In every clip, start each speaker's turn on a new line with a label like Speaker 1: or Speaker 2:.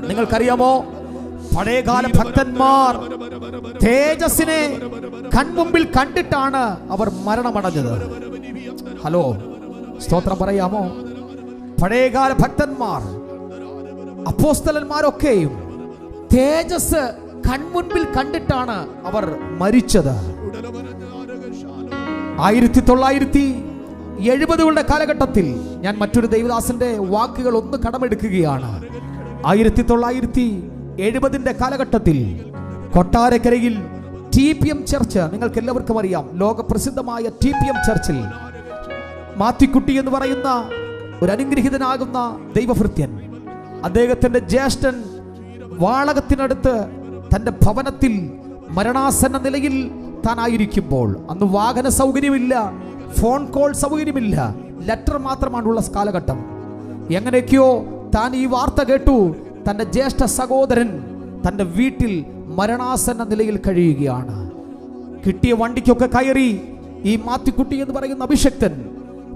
Speaker 1: നിങ്ങൾക്കറിയാമോ, പഴയകാല ഭക്തന്മാർ തേജസ്സിനെ കൺമുമ്പിൽ കണ്ടിട്ടാണ് അവർ മരണമടഞ്ഞത്. ഹലോ, സ്തോത്രം പറയാമോ? പഴയകാല ഭക്തന്മാർ, അപ്പോസ്തലന്മാരൊക്കെയും തേജസ് കൺമുൻപിൽ കണ്ടിട്ടാണ് അവർ മരിച്ചത്. 1970 കാലഘട്ടത്തിൽ ഞാൻ മറ്റൊരു ദൈവദാസന്റെ വാക്കുകൾ ഒന്ന് കടമെടുക്കുകയാണ്. 1970 കാലഘട്ടത്തിൽ കൊട്ടാരക്കരയിൽ TPM ചർച്ച്, നിങ്ങൾക്ക് എല്ലാവർക്കും അറിയാം, ലോകപ്രസിദ്ധമായ TPM ചർച്ചിൽ മാത്തിക്കുട്ടി എന്ന് പറയുന്ന ഒരു അനുഗ്രഹീതനാകുന്ന ദൈവഭൃത്യൻ, അദ്ദേഹത്തിന്റെ ജ്യേഷ്ഠൻ വാളകത്തിനടുത്ത് തന്റെ ഭവനത്തിൽ മരണാസന്ന നിലയിൽ താനായിരിക്കുമ്പോൾ, അന്ന് വാഹന സൗകര്യമില്ല, ഫോൺ കോൾ സൗകര്യമില്ല, ലെറ്റർ മാത്രമാണുള്ള കാലഘട്ടം. എങ്ങനെയൊക്കെയോ താൻ ഈ വാർത്ത കേട്ടു. തന്റെ ജ്യേഷ്ഠ സഹോദരൻ തന്റെ വീട്ടിൽ മരണാസന്ന നിലയിൽ കഴിയുകയാണ്. കിട്ടിയ വണ്ടിക്കൊക്കെ കയറി ഈ മാത്തിക്കുട്ടി എന്ന് പറയുന്ന അഭിഷക്തൻ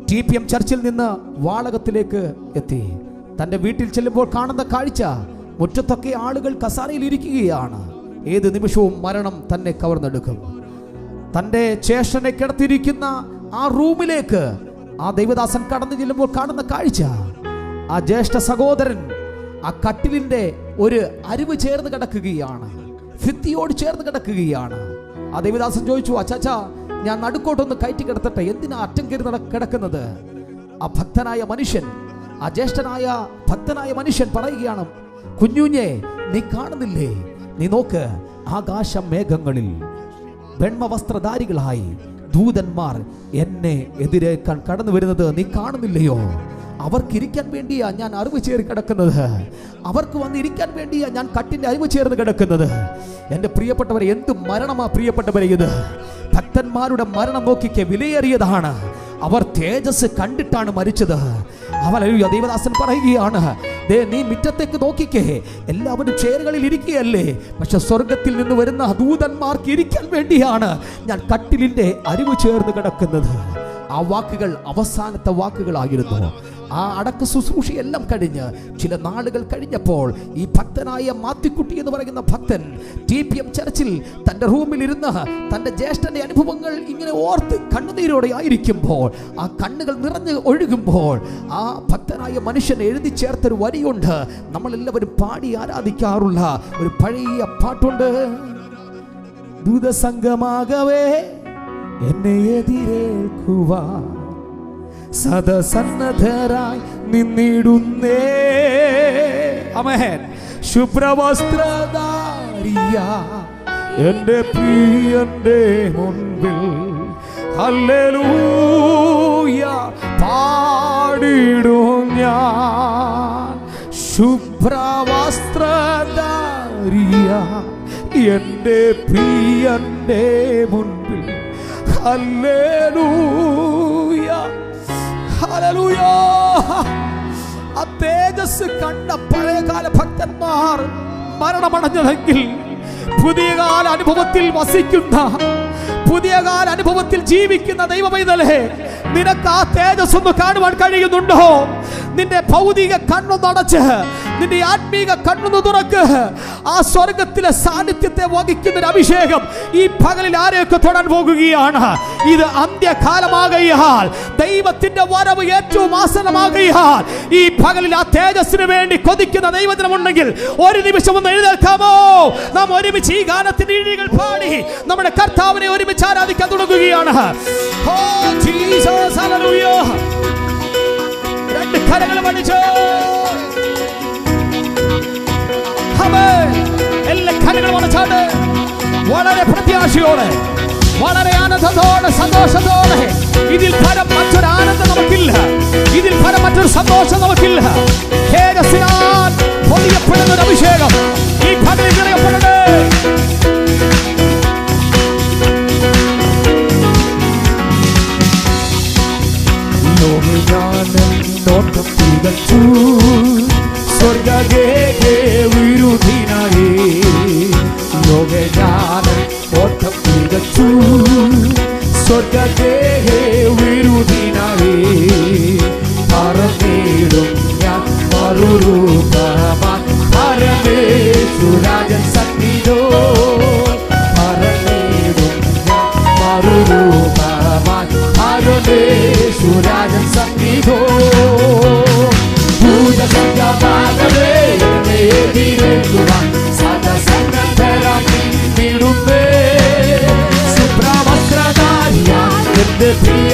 Speaker 1: TPM ചർച്ചിൽ നിന്ന് വാളകത്തിലേക്ക് എത്തി. തന്റെ വീട്ടിൽ ചെല്ലുമ്പോൾ കാണുന്ന കാഴ്ച, മുറ്റത്തൊക്കെ ആളുകൾ കസാരയിൽ ഇരിക്കുകയാണ്. ഏത് നിമിഷവും മരണം തന്നെ കവർന്നെടുക്കും. തന്റെ ജ്യേഷ്ഠനെ കിടത്തിയിരിക്കുന്ന ആ റൂമിലേക്ക് ആ ദൈവദാസൻ കടന്നു ചെല്ലുമ്പോൾ കാണുന്ന കാഴ്ച, ആ ജ്യേഷ്ഠ സഹോദരൻ ആ കട്ടിലിന്റെ ഒരു അരിവ് ചേർന്ന് കിടക്കുകയാണ്, ഭിത്തിയോട് ചേർന്ന് കിടക്കുകയാണ്. ആ ദൈവദാസൻ ചോദിച്ചു, അച്ചാച്ചാ, ഞാൻ നടുക്കോട്ടൊന്ന് കയറ്റി കിടത്തട്ടെ, എന്തിനാ അറ്റം കയറി കിടക്കുന്നത്? ആ ഭക്തനായ മനുഷ്യൻ, ആ ജ്യേഷ്ഠനായ ഭക്തനായ മനുഷ്യൻ പറയുകയാണ്, കുഞ്ഞുഞ്ഞെ, നീ കാണുന്നില്ലേ? നീ നോക്ക്, ആകാശ മേഘങ്ങളിൽ വെണ്മവസ്ത്രധാരികളായി ദൂതന്മാർ എന്നെ എതിരേക്കാൻ കടന്നു വരുന്നത് നീ കാണുന്നില്ലയോ? അവർക്കിരിക്കാൻ വേണ്ടിയാ ഞാൻ അറിവ് ചേർന്ന് കിടക്കുന്നത്. അവർക്ക് വന്നിരിക്കാൻ വേണ്ടിയാ ഞാൻ കട്ടിന്റെ അറിവ് ചേർന്ന് കിടക്കുന്നത്. എൻ്റെ പ്രിയപ്പെട്ടവരെ, എന്ത് മരണമാ പ്രിയപ്പെട്ടവരെ ഇത്! ഭക്തന്മാരുടെ മരണം നോക്കിക്കെ, വിലയേറിയതാണ്. അവർ തേജസ് കണ്ടിട്ടാണ് മരിച്ചത്. ഹല്ലേലൂയ. ദൈവദാസൻ പറയുകയാണ്, നീ മുറ്റത്തേക്ക് നോക്കിക്കേ, എല്ലാവരും ചേരുകളിൽ ഇരിക്കുകയല്ലേ, പക്ഷെ സ്വർഗത്തിൽ നിന്ന് വരുന്ന ദൂതന്മാർക്ക് ഇരിക്കാൻ വേണ്ടിയാണ് ഞാൻ കട്ടിലിന്റെ അരിവ് ചേർന്ന് കിടക്കുന്നത്. ആ വാക്കുകൾ അവസാനത്തെ വാക്കുകളായിരുന്നു. ആ അടക്ക ശുശ്രൂഷയെല്ലാം കഴിഞ്ഞ് ചില നാളുകൾ കഴിഞ്ഞപ്പോൾ ഈ ഭക്തനായ മാത്തിക്കുട്ടി എന്ന് പറയുന്ന ഭക്തൻ TPM ചർച്ചിൽ തൻ്റെ റൂമിലിരുന്ന് തൻ്റെ ജ്യേഷ്ഠന്റെ അനുഭവങ്ങൾ ഇങ്ങനെ ഓർത്ത് കണ്ണുനീരോടെ ആയിരിക്കുമ്പോൾ, ആ കണ്ണുകൾ നിറഞ്ഞ് ഒഴുകുമ്പോൾ, ആ ഭക്തനായ മനുഷ്യൻ എഴുതി ചേർത്തൊരു വരിയുണ്ട്. നമ്മളെല്ലാവരും പാടി ആരാധിക്കാറുള്ള ഒരു പഴയ പാട്ടുണ്ട്. ദൂതസംഗമാകവേ എന്നെ എതിരേൽക്കുവാൻ സദസന്നദ്ധരായി നിന്നിടുന്നേ. ആമേൻ. ശുഭ്രവസ്ത്രധാരിയ എൻ്റെ പ്രിയന്റെ മുൻപിൽ ഹല്ലേലൂയ പാടിടും ഞാൻ. ശുഭ്രവസ്ത്രധാരിയ എൻ്റെ പ്രിയന്റെ മുൻപിൽ ഹല്ലേലൂയ ഹല്ലേലൂയ. ആ തേജസ് കണ്ട പഴയകാല ഭക്തന്മാർ മരണമടഞ്ഞതെങ്കിൽ, പുതിയ കാല അനുഭവത്തിൽ വസിക്കുന്ന, പുതിയ കാല അനുഭവത്തിൽ ജീവിക്കുന്ന ദൈവമൈതലേ, നിനക്ക് ആ തേജസ് ഒന്ന് കാണുവാൻ കഴിയുന്നുണ്ടോ? നിന്റെ ഭൗതിക കണ്ണൊന്ന് അടച്ച് നിന്റെ ആത്മീക കണ്ണൊന്ന് തുറക്ക്. ആ സ്വർഗത്തിലെ സാന്നിധ്യത്തെ വഹിക്കുന്ന ഒരു അഭിഷേകം ഈ പകലിൽ ആരെയൊക്കെ തൊടാൻ പോകുകയാണ്. ഇത് അന്ത്യകാലമാകയാൽ, ദൈവത്തിന്റെ വരവ് ഏറ്റവും ആസന്നമാകയാൽ, ഈ പകലിൽ ആ തേജസ്സിന് വേണ്ടി കൊതിക്കുന്ന ദൈവജനമുണ്ടെങ്കിൽ ഒരു നിമിഷം ഒന്ന് എഴുന്നേൽക്കാമോ? നാം ഒരുമിച്ച് ഈ ഗാനത്തിന്റെ ഈഴികൾ പാടി നമ്മുടെ കർത്താവിനെ ഒരുമിച്ച് ആരാധിക്കാൻ തുടങ്ങുകയാണ്. Oh Jesus, hallelujah. രണ്ട് കരങ്ങളും അടിച്ച് എല്ലാ കരങ്ങളും അടച്ചാണ്. വളരെ പ്രത്യാശയോടെ, വളരെ ആനന്ദത്തോടെ, സന്തോഷത്തോടെ, ഇതിൽ പരം മറ്റൊരു ആനന്ദം നമുക്കില്ല, ഇതിൽ പരം മറ്റൊരു സന്തോഷം നമുക്കില്ല. തേജസ്സിനാൽ പൊതിയപ്പെടുന്ന ഒരു അഭിഷേകം ഈ പകലിൽ നിറയപ്പെടട്ടെ. നോട്ടം തികച്ചു സ്വർഗേ വിരുദ്ധിനായി, ലോകജ്ഞാനം ഓട്ടം തികച്ചു സ്വർഗേ വിരുദ്ധിനായി, പറന്നിടും ഞാൻ മറുരൂപമായി യേശുരാജൻ സന്നിധോ പറഞ്ഞിടും മറുരൂപമായി യേശുരാജൻ സന്നിധോ ഭൂതസംഗമാകവേ എന്നെ എതിരേൽക്കുവാൻ സദസന്നദ്ധരായി നിന്നിടുന്നേ ശുഭ്രവസ്ത്രധാരിയാൻ എന്റെ പ്രിയ